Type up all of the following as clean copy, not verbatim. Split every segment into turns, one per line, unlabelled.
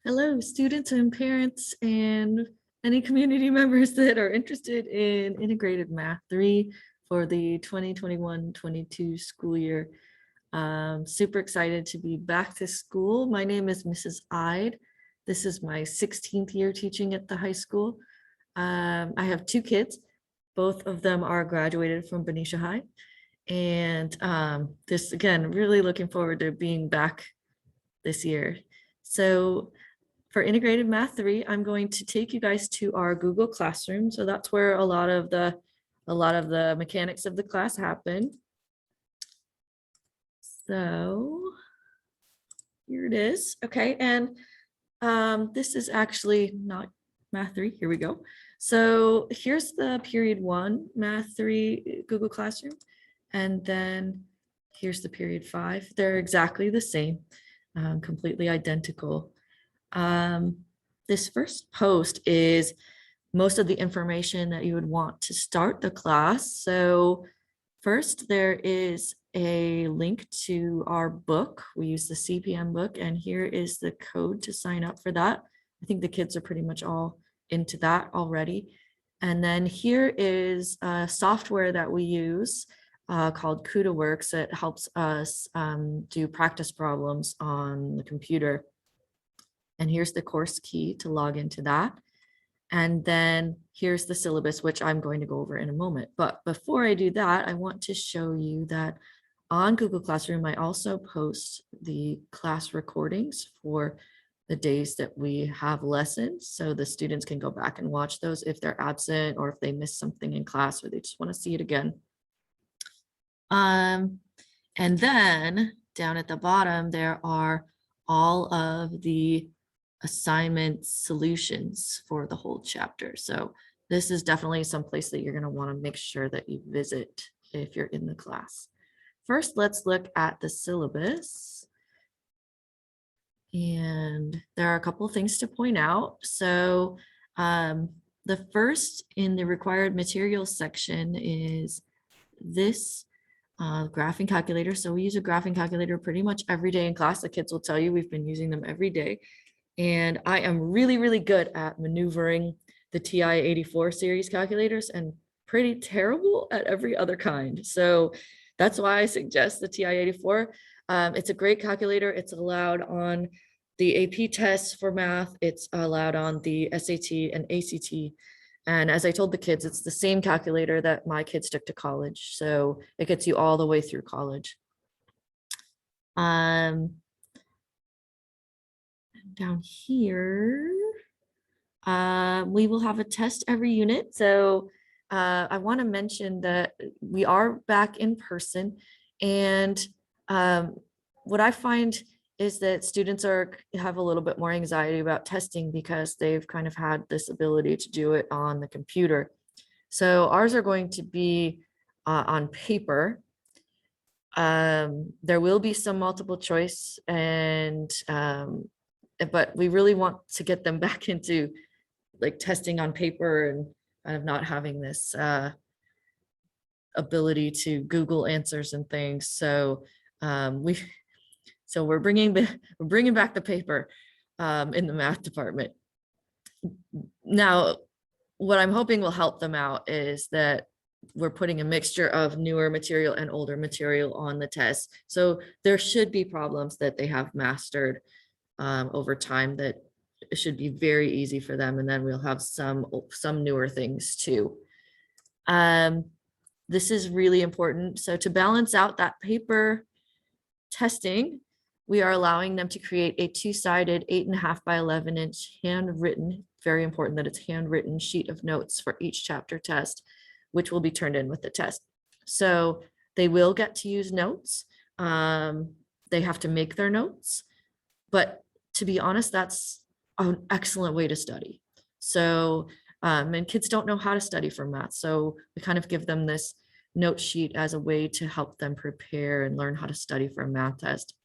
Hello, students and parents and any community members that are interested in integrated math 3 for the 2021-22 school year. Super excited to be back to school. My name is Mrs. Aidt. This is my 16th year teaching at the high school. I have two kids. Both of them are graduated from Benicia High. And this, again, really looking forward to being back this year. So for integrated math 3, I'm going to take you guys to our Google Classroom. So that's where a lot of the mechanics of the class happen. So here it is. Okay, and this is actually not math 3. Here we go. So here's the period 1 math 3 Google Classroom, and then here's the period 5. They're exactly the same, completely identical. This first post is most of the information that you would want to start the class. So first, there is a link to our book. We use the CPM book, and here is the code to sign up for that. I think the kids are pretty much all into that already. And then here is a software that we use called CudaWorks. It helps us do practice problems on the computer. And here's the course key to log into that. And then here's the syllabus, which I'm going to go over in a moment. But before I do that, I want to show you that on Google Classroom, I also post the class recordings for the days that we have lessons. So the students can go back and watch those if they're absent or if they miss something in class or they just want to see it again. And then down at the bottom, there are all of the assignment solutions for the whole chapter. So this is definitely some place that you're going to want to make sure that you visit if you're in the class. First, let's look at the syllabus. And there are a couple of things to point out. So the first in the required materials section is this graphing calculator. So we use a graphing calculator pretty much every day in class. The kids will tell you we've been using them every day. And I am really, really good at maneuvering the TI-84 series calculators and pretty terrible at every other kind. So that's why I suggest the TI-84. It's a great calculator. It's allowed on the AP tests for math. It's allowed on the SAT and ACT. And as I told the kids, it's the same calculator that my kids took to college. So it gets you all the way through college. Down here, we will have a test every unit. So I want to mention that we are back in person. And what I find is that students have a little bit more anxiety about testing because they've kind of had this ability to do it on the computer. So ours are going to be on paper. There will be some multiple choice, and but we really want to get them back into like testing on paper and kind of not having this ability to Google answers and things. So we're bringing back the paper in the math department. Now, what I'm hoping will help them out is that we're putting a mixture of newer material and older material on the test. So there should be problems that they have mastered over time that it should be very easy for them. And then we'll have some newer things too. This is really important. So to balance out that paper testing, we are allowing them to create a two-sided 8.5 by 11-inch handwritten, very important that it's handwritten sheet of notes for each chapter test, which will be turned in with the test. So they will get to use notes. They have to make their notes, but to be honest, that's an excellent way to study. So, and kids don't know how to study for math. So we kind of give them this note sheet as a way to help them prepare and learn how to study for a math test.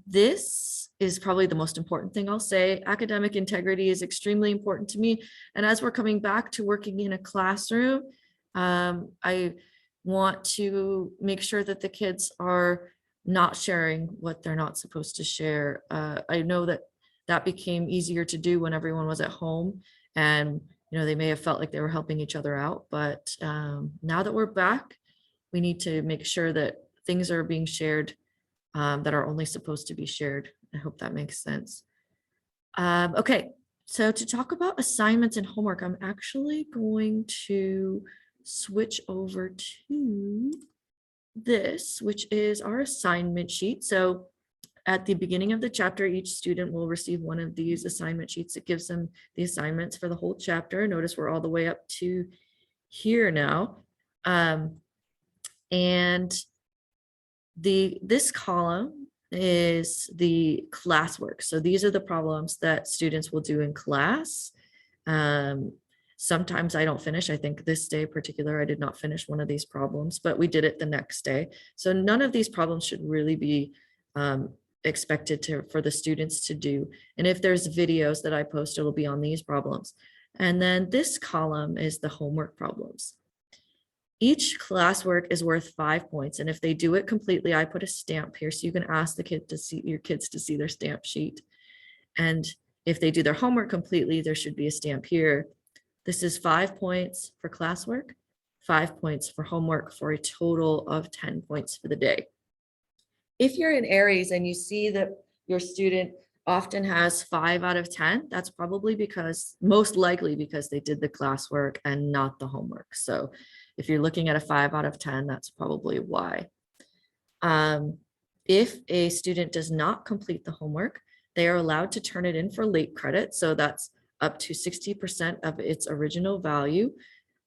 This is probably the most important thing I'll say. Academic integrity is extremely important to me. And as we're coming back to working in a classroom, I want to make sure that the kids are not sharing what they're not supposed to share. I know that became easier to do when everyone was at home, and they may have felt like they were helping each other out, but now that we're back, we need to make sure that things are being shared that are only supposed to be shared. I hope that makes sense. Okay, so to talk about assignments and homework, I'm actually going to switch over to this, which is our assignment sheet. So at the beginning of the chapter, each student will receive one of these assignment sheets. It gives them the assignments for the whole chapter. Notice we're all the way up to here now. And this column is the classwork. So these are the problems that students will do in class. Sometimes I don't finish. I think this day in particular, I did not finish one of these problems, but we did it the next day. So none of these problems should really be expected for the students to do. And if there's videos that I post, it'll be on these problems. And then this column is the homework problems. Each classwork is worth 5 points. And if they do it completely, I put a stamp here. So you can ask your kids to see their stamp sheet. And if they do their homework completely, there should be a stamp here. This is 5 points for classwork, 5 points for homework, for a total of 10 points for the day. If you're in Aries and you see that your student often has 5 out of 10, that's probably most likely because they did the classwork and not the homework. So if you're looking at a 5 out of 10, that's probably why. If a student does not complete the homework, they are allowed to turn it in for late credit. So that's up to 60% of its original value.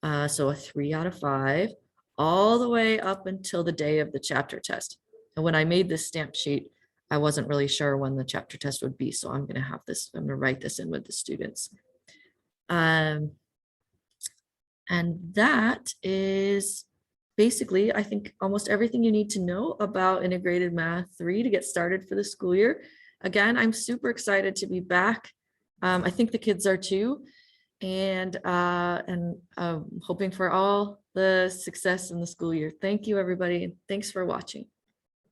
So a 3 out of 5, all the way up until the day of the chapter test. And when I made this stamp sheet, I wasn't really sure when the chapter test would be. So I'm going to write this in with the students. And that is basically, I think, almost everything you need to know about Integrated Math 3 to get started for the school year. Again, I'm super excited to be back. I think the kids are too, and hoping for all the success in the school year. Thank you, everybody, and thanks for watching.